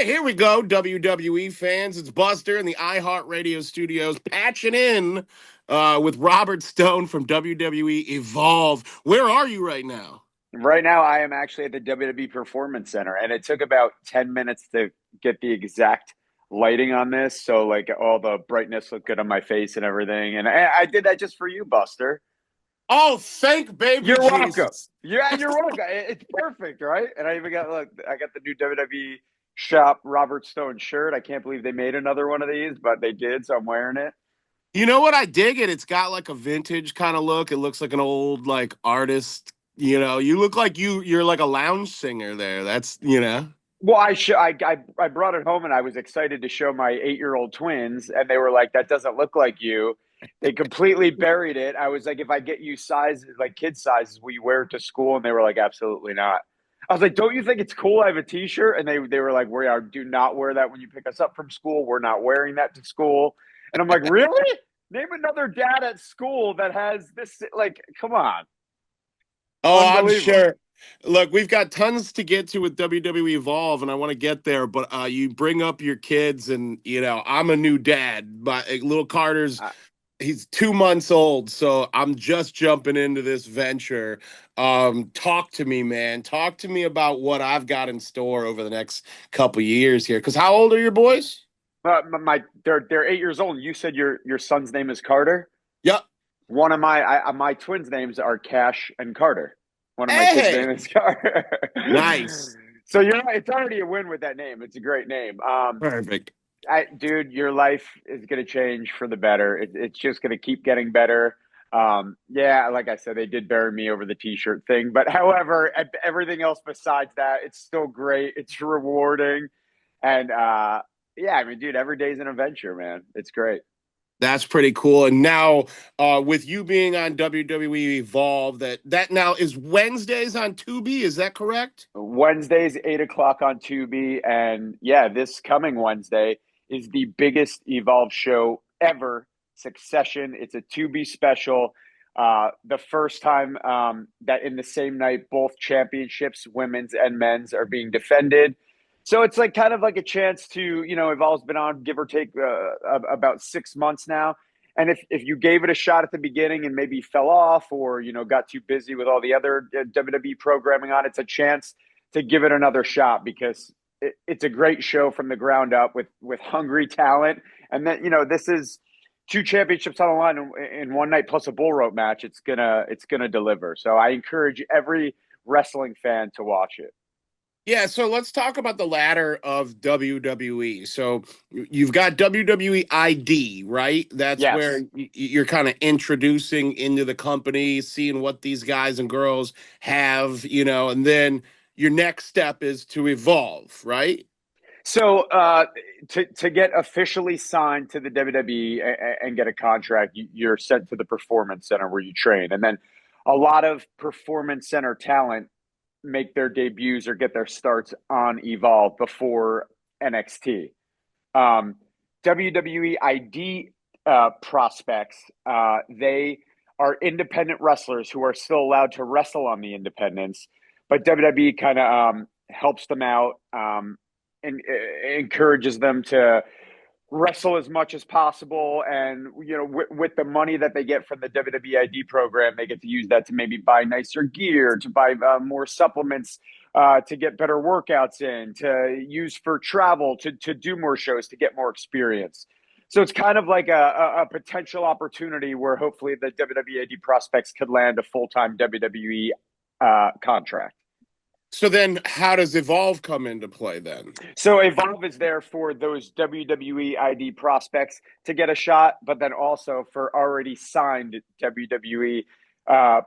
Here we go, WWE fans. It's Buster in the iHeartRadio studios patching in with Robert Stone from WWE Evolve. Where are you right now? Right now, I am actually at the WWE Performance Center, and it took about 10 minutes to get the exact lighting on this. So, like, all the brightness looked good on my face and everything. And I did that just for you, Buster. Oh, thank baby You're welcome. Jesus. Yeah, you're welcome. It's perfect, right? And I even got, look, I got the new WWE Shop Robert Stone shirt. I can't believe they made another one of these, but they did, so I'm wearing it. You know what? I dig it. It's got like a vintage kind of look. It looks like an old like artist. You look like you're like a lounge singer there. That's. Well, I brought it home and I was excited to show my 8-year-old twins, and they were like, "That doesn't look like you." They completely buried it. I was like, "If I get you sizes, like kid sizes, will you wear it to school?" And they were like, "Absolutely not." I was like, "Don't you think it's cool? I have a T-shirt," and they were like, "We are do not wear that when you pick us up from school. We're not wearing that to school." And I'm like, "Really? Name another dad at school that has this. Like, come on, Oh, I'm unbelievable." sure. Look, we've got tons to get to with WWE Evolve, and I want to get there. But you bring up your kids, and I'm a new dad. But little Carter's he's 2 months old, so I'm just jumping into this venture. Talk to me, man. Talk to me about what I've got in store over the next couple years here. Because how old are your boys? They're 8 years old. You said your son's name is Carter. Yep. One of my twins' names are Cash and Carter. One of my kids' Hey, name is Carter. nice, So it's already a win with that name. It's a great name. perfect. Dude, your life is going to change for the better. It's just going to keep getting better. Yeah, like I said, they did bury me over the T-shirt thing, but however, everything else besides that, it's still great. It's rewarding, and yeah, I mean, dude, every day's an adventure, man. It's great. That's pretty cool. And now, with you being on WWE Evolve, that now is Wednesdays on Tubi. Is that correct? Wednesdays, 8 o'clock on Tubi. And yeah, this coming Wednesday is the biggest Evolve show ever. Succession. It's a Tubi special. The first time that in the same night, both championships, women's and men's, are being defended. So it's like kind of like a chance to, Evolve's been on give or take about 6 months now. And if you gave it a shot at the beginning and maybe fell off or got too busy with all the other WWE programming on, it's a chance to give it another shot because it's a great show from the ground up with hungry talent. And then this is two championships on the line in one night plus a bull rope match. It's gonna deliver. So I encourage every wrestling fan to watch it. Yeah, so let's talk about the ladder of WWE. So you've got WWE ID, right? That's where Yes. you're kind of introducing into the company, seeing what these guys and girls have, and then your next step is to evolve, right? So to get officially signed to the WWE and get a contract, you're sent to the Performance Center where you train, and then a lot of Performance Center talent make their debuts or get their starts on Evolve before NXT. Um, WWE ID prospects, they are independent wrestlers who are still allowed to wrestle on the independents, but WWE kind of helps them out and encourages them to wrestle as much as possible. And with the money that they get from the WWE ID program, they get to use that to maybe buy nicer gear, to buy more supplements, to get better workouts in, to use for travel, to do more shows, to get more experience. So it's kind of like a potential opportunity where hopefully the WWE ID prospects could land a full-time WWE contract. So then how does Evolve come into play then? So Evolve is there for those WWE ID prospects to get a shot, but then also for already signed WWE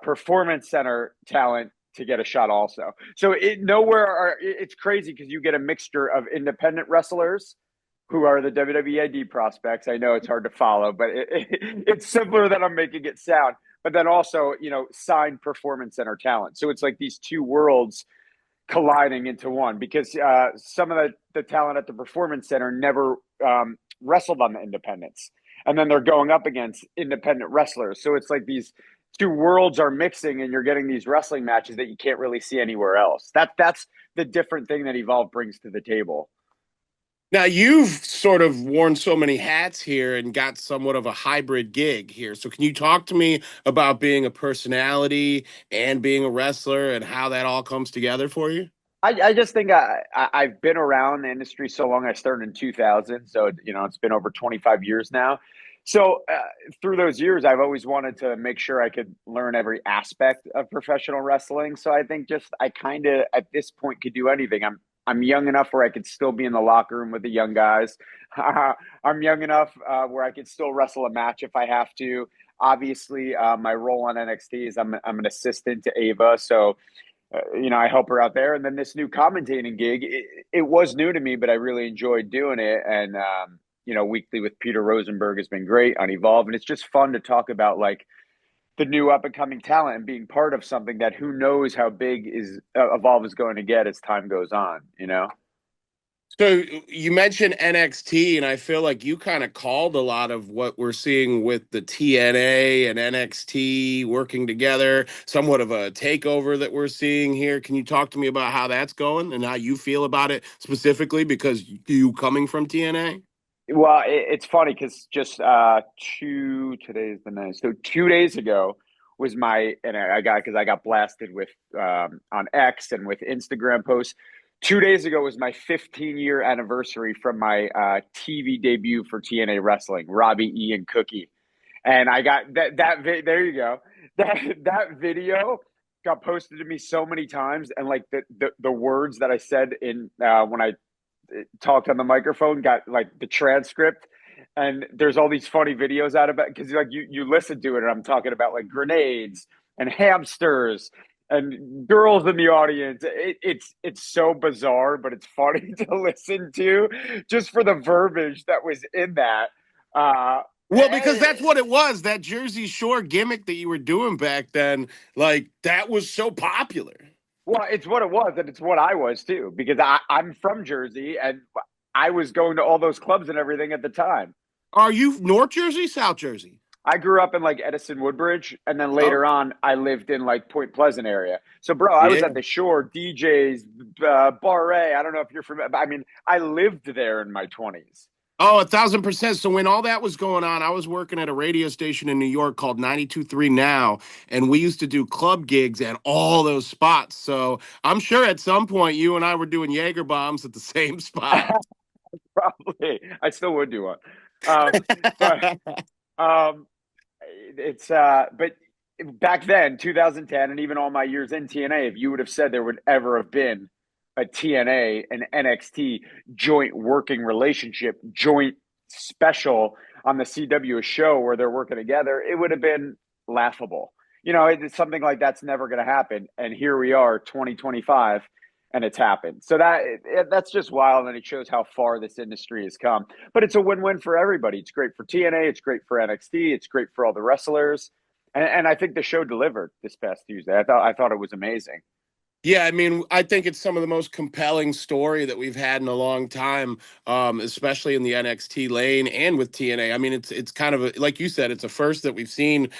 Performance Center talent to get a shot also. So it's crazy because you get a mixture of independent wrestlers who are the WWE ID prospects. I know it's hard to follow, but it's simpler than I'm making it sound. But then also, signed Performance Center talent. So it's like these two worlds colliding into one because some of the talent at the Performance Center never wrestled on the independents. And then they're going up against independent wrestlers. So it's like these two worlds are mixing and you're getting these wrestling matches that you can't really see anywhere else. That's the different thing that Evolve brings to the table. Now you've sort of worn so many hats here and got somewhat of a hybrid gig here. So can you talk to me about being a personality and being a wrestler and how that all comes together for you? I just think I've been around the industry so long. I started in 2000, so it's been over 25 years now. So through those years, I've always wanted to make sure I could learn every aspect of professional wrestling. So I think just I kind of at this point could do anything. I'm young enough where I could still be in the locker room with the young guys. I'm young enough where I could still wrestle a match if I have to. Obviously, my role on NXT is I'm an assistant to Ava, so I help her out there. And then this new commentating gig, it was new to me, but I really enjoyed doing it. And, weekly with Peter Rosenberg has been great on Evolve. And it's just fun to talk about like the new up and coming talent and being part of something that who knows how big is Evolve is going to get as time goes on. So you mentioned NXT, and I feel like you kind of called a lot of what we're seeing with the TNA and NXT working together, somewhat of a takeover that we're seeing here. Can you talk to me about how that's going and how you feel about it specifically because you coming from TNA? Well, it's funny because just today's the night. So 2 days ago was and I got blasted with on X and with Instagram posts. 2 days ago was my 15-year anniversary from my TV debut for TNA Wrestling, Robbie E and Cookie, and I got there you go. That video got posted to me so many times, and like the words that I said in when I talked on the microphone got like the transcript, and there's all these funny videos out of it because like you listen to it and I'm talking about like grenades and hamsters and girls in the audience. It's so bizarre, but it's funny to listen to just for the verbiage that was in that. uh Well, because that's what it was, that Jersey Shore gimmick that you were doing back then, like that was so popular. well, it's what it was, and it's what I was too, because I'm from Jersey and I was going to all those clubs and everything at the time. Are you North Jersey, South Jersey? I grew up in like Edison Woodbridge, and then Oh, later on, I lived in like Point Pleasant area. So, bro, I was yeah. at the Shore, DJs, Bar A. I don't know if you're from. I mean, I lived there in my 20s. Oh, 1,000%. So when all that was going on, I was working at a radio station in New York called 92.3 Now, and we used to do club gigs at all those spots. So I'm sure at some point you and I were doing Jaeger bombs at the same spot. Probably, I still would do one. But um, but back then, 2010, and even all my years in TNA, if you would have said there would ever have been a TNA and NXT joint working relationship, joint special on the CW show where they're working together, it would have been laughable. It's something like that's never going to happen. And here we are, 2025, and it's happened. So that's just wild, and it shows how far this industry has come. But it's a win-win for everybody. It's great for TNA. It's great for NXT. It's great for all the wrestlers. And I think the show delivered this past Tuesday. I thought it was amazing. Yeah, I mean, I think it's some of the most compelling story that we've had in a long time, especially in the NXT lane and with TNA. I mean, it's kind of like you said, it's a first that we've seen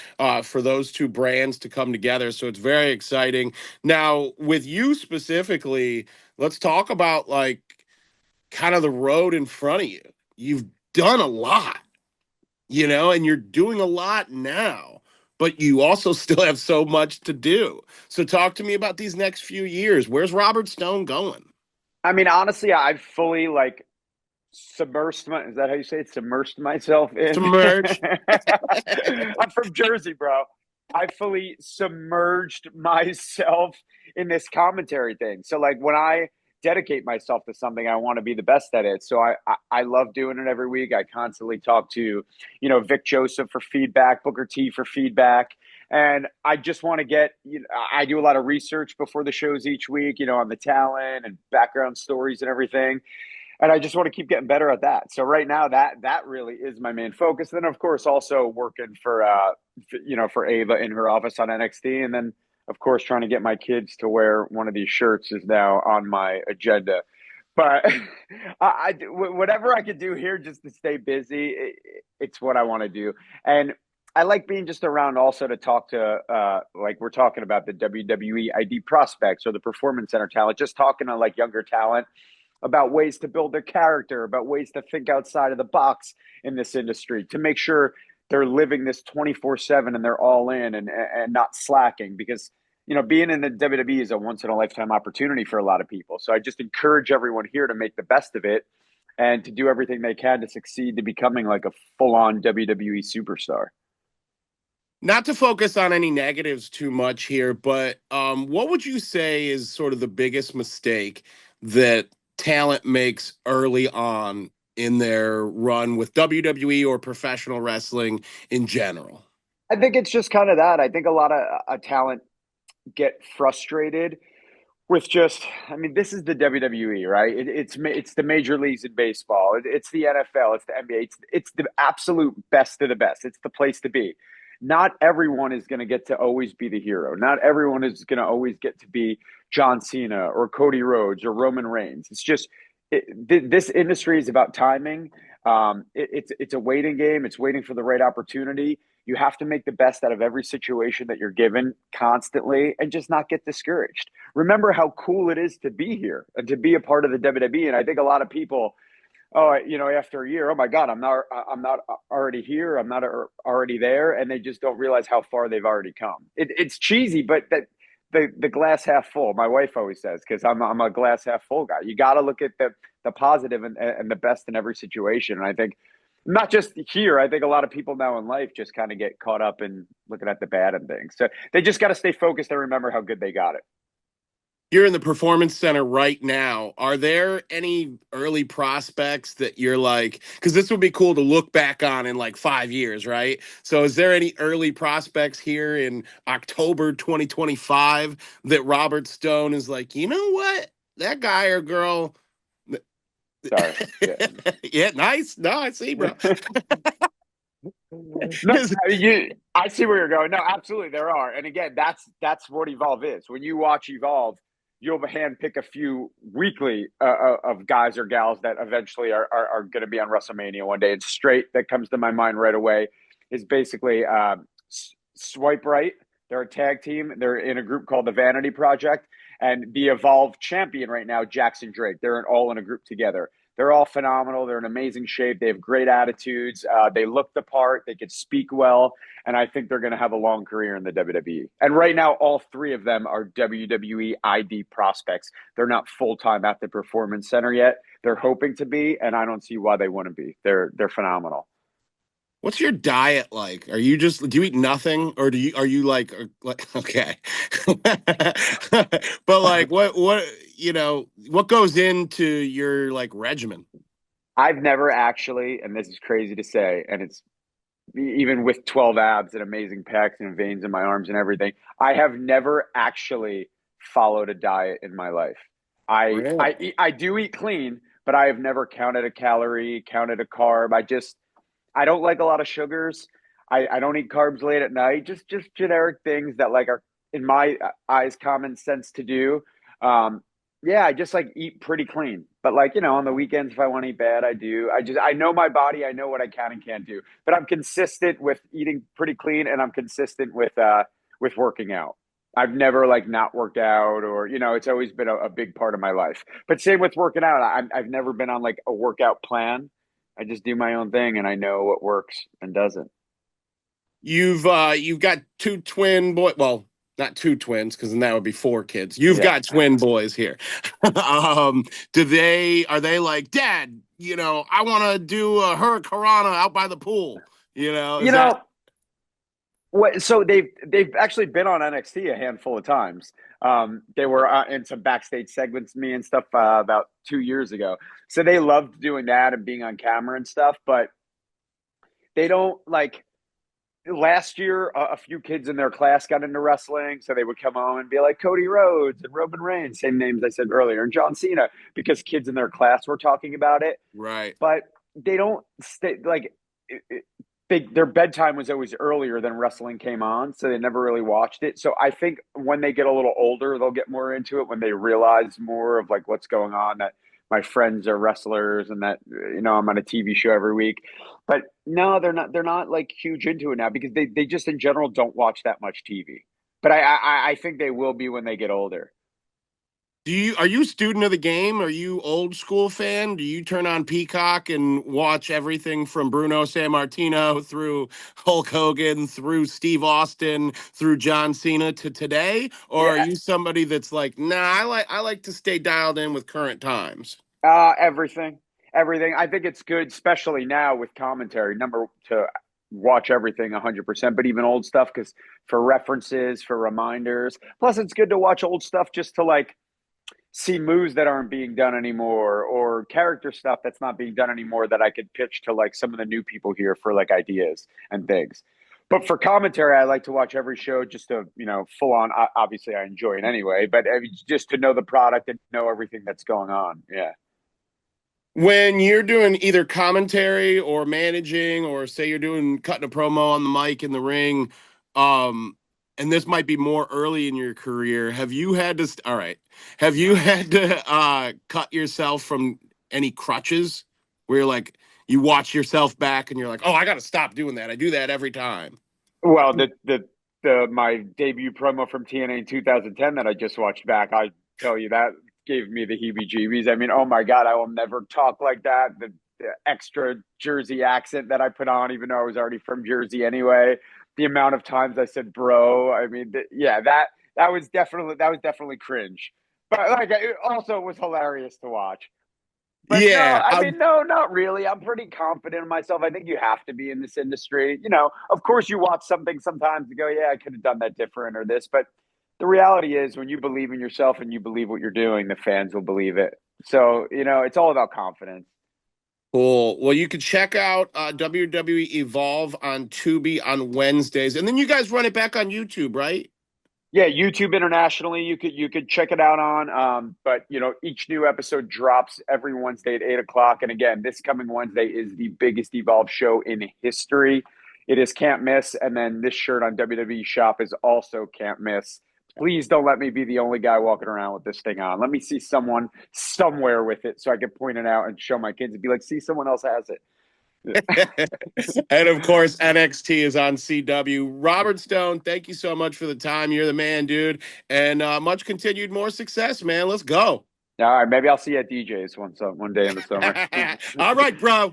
for those two brands to come together. So it's very exciting. Now, with you specifically, let's talk about like kind of the road in front of you. You've done a lot, and you're doing a lot now, but you also still have so much to do. So talk to me about these next few years. Where's Robert Stone going? I mean, honestly, I've fully like is that how you say it? Submersed myself in. Submerge. I'm from Jersey, bro. I fully submerged myself in this commentary thing. So like when I dedicate myself to something, I want to be the best at it. So I love doing it every week. I constantly talk to, Vic Joseph for feedback, Booker T for feedback. And I just want to I do a lot of research before the shows each week, on the talent and background stories and everything, and I just want to keep getting better at that. So right now, that really is my main focus. Then, of course, also working for Ava in her office on NXT, and then of course trying to get my kids to wear one of these shirts is now on my agenda. But whatever I could do here just to stay busy, it's what I want to do. And I like being just around also to talk to like we're talking about the WWE ID prospects or the performance center talent, just talking to like younger talent about ways to build their character, about ways to think outside of the box in this industry, to make sure they're living this 24/7 and they're all in and not slacking, because being in the WWE is a once in a lifetime opportunity for a lot of people. So I just encourage everyone here to make the best of it and to do everything they can to succeed to becoming like a full on WWE superstar. Not to focus on any negatives too much here, but what would you say is sort of the biggest mistake that talent makes early on in their run with WWE or professional wrestling in general? I think it's just kind of that. I think a lot of talent get frustrated with just, I mean, this is the WWE, right? It's the major leagues in baseball. It's the NFL. It's the NBA. It's the absolute best of the best. It's the place to be. Not everyone is going to get to always be the hero. Not everyone is going to always get to be John Cena or Cody Rhodes or Roman Reigns. It's just this industry is about timing. It's a waiting game. It's waiting for the right opportunity. You have to make the best out of every situation that you're given constantly and just not get discouraged. Remember how cool it is to be here and to be a part of the WWE. And I think a lot of people, after a year, oh my God, I'm not already here. I'm not already there. And they just don't realize how far they've already come. It's cheesy, but the glass half full, my wife always says, because I'm a glass half full guy. You got to look at the positive and the best in every situation. And I think not just here, I think a lot of people now in life just kind of get caught up in looking at the bad and things. So they just got to stay focused and remember how good they got it. You're in the Performance Center right now. Are there any early prospects that you're like, because this would be cool to look back on in like 5 years, right? So is there any early prospects here in October 2025 that Robert Stone is like, you know what? That guy or girl. Sorry. Yeah. Yeah, nice. No, I see, bro. No, I see where you're going. No, absolutely, there are. And again, that's what Evolve is. When you watch Evolve, you'll handpick a few weekly of guys or gals that eventually are going to be on WrestleMania one day. And Straight, that comes to my mind right away, is basically Swipe Right. They're a tag team. They're in a group called the Vanity Project. And the Evolve champion right now, Jackson Drake. They're all in a group together. They're all phenomenal. They're in amazing shape. They have great attitudes. They look the part. They can speak well. And I think they're going to have a long career in the WWE. And right now, all three of them are WWE ID prospects. They're not full-time at the Performance Center yet. They're hoping to be, and I don't see why they wouldn't be. They're phenomenal. What's your diet like? Do you eat nothing, or are you like okay? But like what goes into your like regimen? I've never actually, and this is crazy to say, and it's even with 12 abs and amazing pecs and veins in my arms and everything, I have never actually followed a diet in my life. Really? I do eat clean, but I have never counted a calorie, counted a carb. I don't like a lot of sugars. I don't eat carbs late at night. Just generic things that like are in my eyes common sense to do. Yeah, I just like eat pretty clean. But like, on the weekends if I want to eat bad, I do. I know my body, I know what I can and can't do. But I'm consistent with eating pretty clean and I'm consistent with working out. I've never like not worked out or it's always been a big part of my life. But same with working out. I've never been on like a workout plan. I just do my own thing and I know what works and doesn't. You've got two twin boy. Well, not two twins, because then that would be four kids. You've Yeah. got twin boys here. Are they like, Dad, I want to do a hurricanrana out by the pool? You Is that know, so they've actually been on NXT a handful of times. They were in some backstage segments, me and stuff, about 2 years ago. So they loved doing that and being on camera and stuff. But they don't like. Last year, a few kids in their class got into wrestling, so they would come home and be like Cody Rhodes and Roman Reigns, same names I said earlier, and John Cena, because kids in their class were talking about it. right? But they don't stay like. Their bedtime was always earlier than wrestling came on, so they never really watched it. So I think when they get a little older, they'll get more into it when they realize more of like what's going on, that my friends are wrestlers and that I'm on a TV show every week. But no, they're not like huge into it now because they just in general don't watch that much TV. But I think they will be when they get older. Are you a student of the game? Are you old school fan? Do you turn on Peacock and watch everything from Bruno Sammartino through Hulk Hogan through Steve Austin through John Cena to today? Or are Yeah, you somebody that's like, nah, I like to stay dialed in with current times? everything, everything. I think it's good, especially now with commentary. Number to watch everything 100%, but even old stuff because for references, for reminders. Plus, it's good to watch old stuff just to like see moves that aren't being done anymore or character stuff that's not being done anymore that I could pitch to like some of the new people here for like ideas and things. But for commentary, I like to watch every show just to, full on. Obviously, I enjoy it anyway, but just to know the product and know everything that's going on. Yeah. When you're doing either commentary or managing, or say you're doing cutting a promo on the mic in the ring, um, and this might be more early in your career, have you had to, all right, have you had to cut yourself from any crutches where you're like, you watch yourself back and you're like, oh, I got to stop doing that. I do that every time. Well, the my debut promo from TNA in 2010 that I just watched back, I tell you that gave me the heebie-jeebies. I mean, oh my God, I will never talk like that. The extra Jersey accent that I put on, even though I was already from Jersey anyway. The amount of times I said "bro," I mean, yeah, that was definitely cringe. But like, it also was hilarious to watch. But no, Yeah, I mean, no, not really. I'm pretty confident in myself. I think you have to be in this industry. Of course, you watch something sometimes and go, yeah, I could have done that different or this. But the reality is, when you believe in yourself and you believe what you're doing, the fans will believe it. So, it's all about confidence. cool. Well, you can check out WWE Evolve on Tubi on Wednesdays, and then you guys run it back on YouTube, right? Yeah, YouTube internationally, you could check it out on. But each new episode drops every Wednesday at 8 o'clock. And again, this coming Wednesday is the biggest Evolve show in history. It is can't miss. And then this shirt on WWE Shop is also can't miss. Please don't let me be the only guy walking around with this thing on. Let me see someone somewhere with it so I can point it out and show my kids and be like, see, someone else has it. And of course, NXT is on CW. Robert Stone, thank you so much for the time. You're the man, dude. And much continued more success, man. Let's go. All right, maybe I'll see you at DJ's one day in the summer. All right, bro.